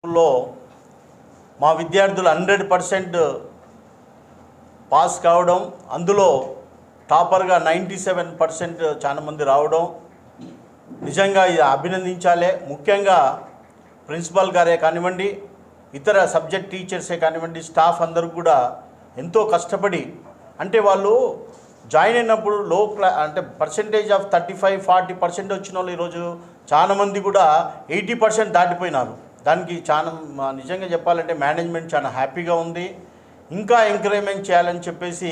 లో మా విద్యార్థులు 100% పాస్ కావడం, అందులో టాపర్గా 97% చాలా మంది రావడం నిజంగా ఇది అభినందించాలే. ముఖ్యంగా ప్రిన్సిపల్ గారే కానివ్వండి, ఇతర సబ్జెక్ట్ టీచర్సే కానివ్వండి, స్టాఫ్ అందరూ కూడా ఎంతో కష్టపడి, అంటే వాళ్ళు జాయిన్ అయినప్పుడు అంటే పర్సెంటేజ్ ఆఫ్ 35-40% వచ్చిన వాళ్ళు ఈరోజు చాలామంది కూడా 80% దాటిపోయినారు. దానికి చాలా నిజంగా చెప్పాలంటే మేనేజ్మెంట్ చాలా హ్యాపీగా ఉంది. ఇంకా ఎంకరేజ్మెంట్ చేయాలని చెప్పేసి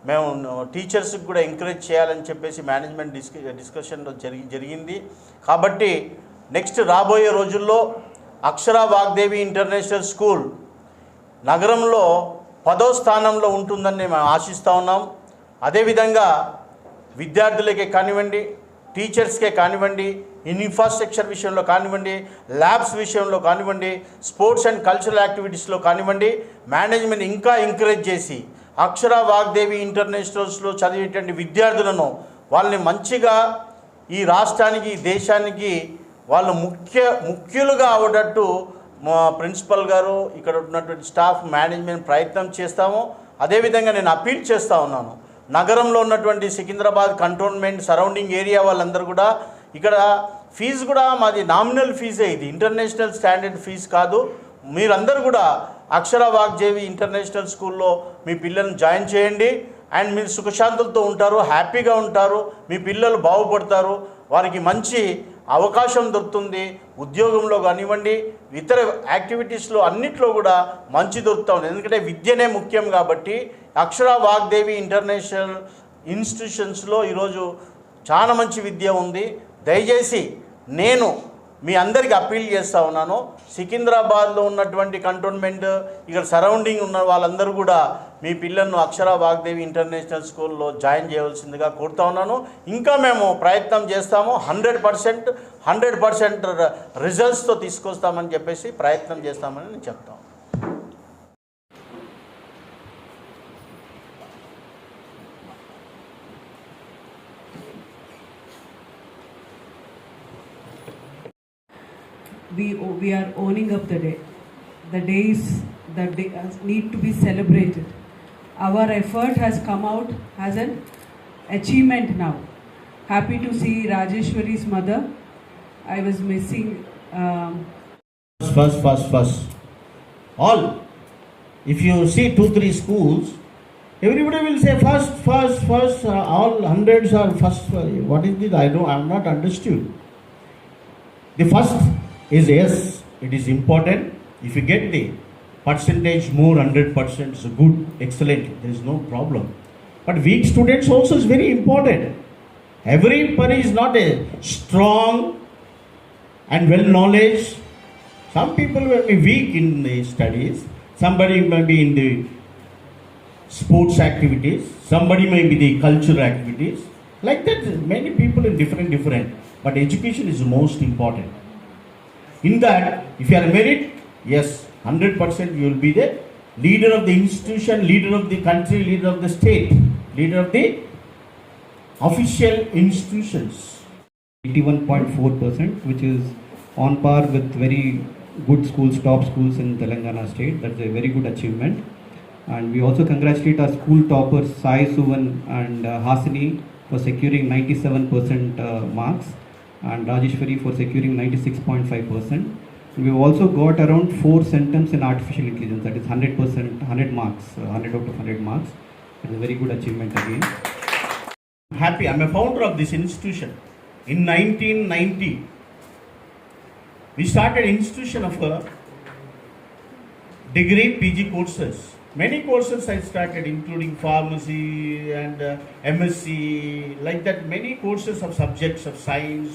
మేము టీచర్స్కి కూడా ఎంకరేజ్ చేయాలని చెప్పేసి మేనేజ్మెంట్ డిస్కషన్లో జరిగింది. కాబట్టి నెక్స్ట్ రాబోయే రోజుల్లో అక్షర వాగ్దేవి ఇంటర్నేషనల్ స్కూల్ నగరంలో 10వ స్థానంలో ఉంటుందని మేము ఆశిస్తూ ఉన్నాం. అదేవిధంగా విద్యార్థులకే కానివ్వండి, టీచర్స్కే కానివ్వండి, ఇన్ఫ్రాస్ట్రక్చర్ విషయంలో కానివ్వండి, ల్యాబ్స్ విషయంలో కానివ్వండి, స్పోర్ట్స్ అండ్ కల్చరల్ యాక్టివిటీస్లో కానివ్వండి, మేనేజ్మెంట్ ఇంకా ఎంకరేజ్ చేసి అక్షర వాగ్దేవి ఇంటర్నేషనల్స్లో చదివేటువంటి విద్యార్థులను వాళ్ళని మంచిగా ఈ రాష్ట్రానికి, దేశానికి వాళ్ళు ముఖ్యులుగా అవడట్టు మా ప్రిన్సిపల్ గారు, ఇక్కడ ఉన్నటువంటి స్టాఫ్, మేనేజ్మెంట్ ప్రయత్నం చేస్తాము. అదేవిధంగా నేను అపీల్ చేస్తూ ఉన్నాను, నగరంలో ఉన్నటువంటి సికింద్రాబాద్ కంటోన్మెంట్ సరౌండింగ్ ఏరియా వాళ్ళందరూ కూడా ఇక్కడ ఫీజు కూడా మాది నామినల్ ఫీజే, ఇది ఇంటర్నేషనల్ స్టాండర్డ్ ఫీజు కాదు. మీరందరూ కూడా అక్షర వాగ్దేవి ఇంటర్నేషనల్ స్కూల్లో మీ పిల్లల్ని జాయిన్ చేయండి. అండ్ మీరు సుఖశాంతులతో ఉంటారు, హ్యాపీగా ఉంటారు, మీ పిల్లలు బాగుపడతారు, వారికి మంచి అవకాశం దొరుకుతుంది. ఉద్యోగంలో కానివ్వండి, ఇతర యాక్టివిటీస్లో అన్నిట్లో కూడా మంచి దొరుకుతూ ఉంది. ఎందుకంటే విద్యనే ముఖ్యం కాబట్టి అక్షర వాగ్దేవి ఇంటర్నేషనల్ ఇన్స్టిట్యూషన్స్లో ఈరోజు చాలా మంచి విద్య ఉంది. దయచేసి నేను మీ అందరికీ అప్పీల్ చేస్తూ ఉన్నాను, సికింద్రాబాద్లో ఉన్నటువంటి కంటోన్మెంట్, ఇక్కడ సరౌండింగ్ ఉన్న వాళ్ళందరూ కూడా మీ పిల్లలను అక్షర వాగ్దేవి ఇంటర్నేషనల్ స్కూల్లో జాయిన్ చేయవలసిందిగా కోరుతా ఉన్నాను. ఇంకా మేము ప్రయత్నం చేస్తాము, 100% రిజల్ట్స్తో తీసుకొస్తామని చెప్పేసి ప్రయత్నం చేస్తామని నేను చెప్తాను. We are owning up the day. The days that they need to be celebrated. Our effort has come out as an achievement now. Happy to see Rajeshwari's mother. I was missing. First. All. If you see 2-3 schools, everybody will say first. All hundreds are first. What is this? I have not understood. The first is yes, it is important. If you get the percentage more, 100% is good, excellent, there is no problem. But weak students also is very important. Everybody is not a strong and well knowledge. Some people will be weak in the studies, somebody may be in the sports activities, somebody may be the cultural activities. Like that, many people in different. But education is the most important. In that, if you are merit, yes, 100% you will be the leader of the institution, leader of the country, leader of the state, leader of the official institutions. 81.4%, which is on par with very good schools, top schools in Telangana state. That's a very good achievement. And we also congratulate our school toppers Sai Suvan and Hasini for securing 97% marks, and Rajeshwari for securing 96.5%. We also got around 4 centums in artificial intelligence, that is 100%, 100 marks, 100 out of 100 marks. That is a very good achievement again. Happy, I'm a founder of this institution. In 1990, we started institution of degree PG courses. Many courses I started, including pharmacy and MSc, like that. Many courses of subjects of science,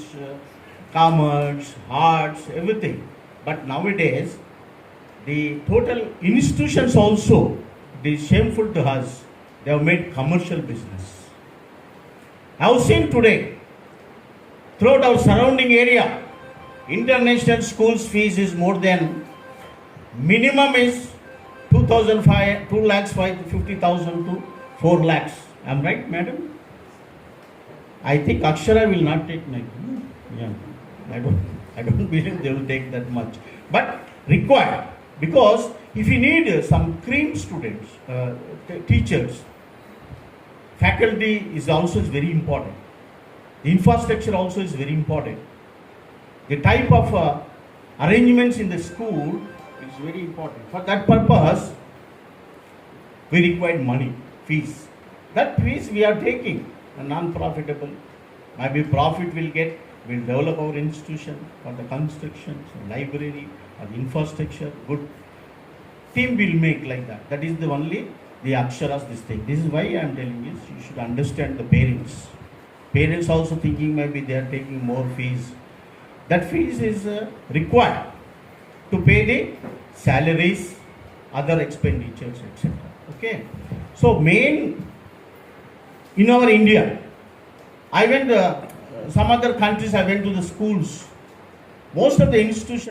commerce, arts, everything. But nowadays, the total institutions also, it is shameful to us, they have made commercial business. I have seen today, throughout our surrounding area, international schools fees is more than, minimum is 2,50,000 to 4 lakhs. Am I right, madam? I think Akshara will not take my. Yeah, I don't believe they will take that much. But required, because if you need some cream students, teachers, faculty is also very important. The infrastructure also is very important. The type of arrangements in the school is very important. For that purpose, we require money, fees. That fees we are taking, non-profitable. Maybe profit will get, we'll develop our institution for the construction, library, or the infrastructure, good team will make like that. That is the only the aksharas, this thing. This is why I am telling you, you should understand the parents. Parents also thinking maybe they are taking more fees. That fees is required to pay the salaries, other expenditures, etc. Okay. So main in our India, I went some other countries. I went to the schools. Most of the institutions.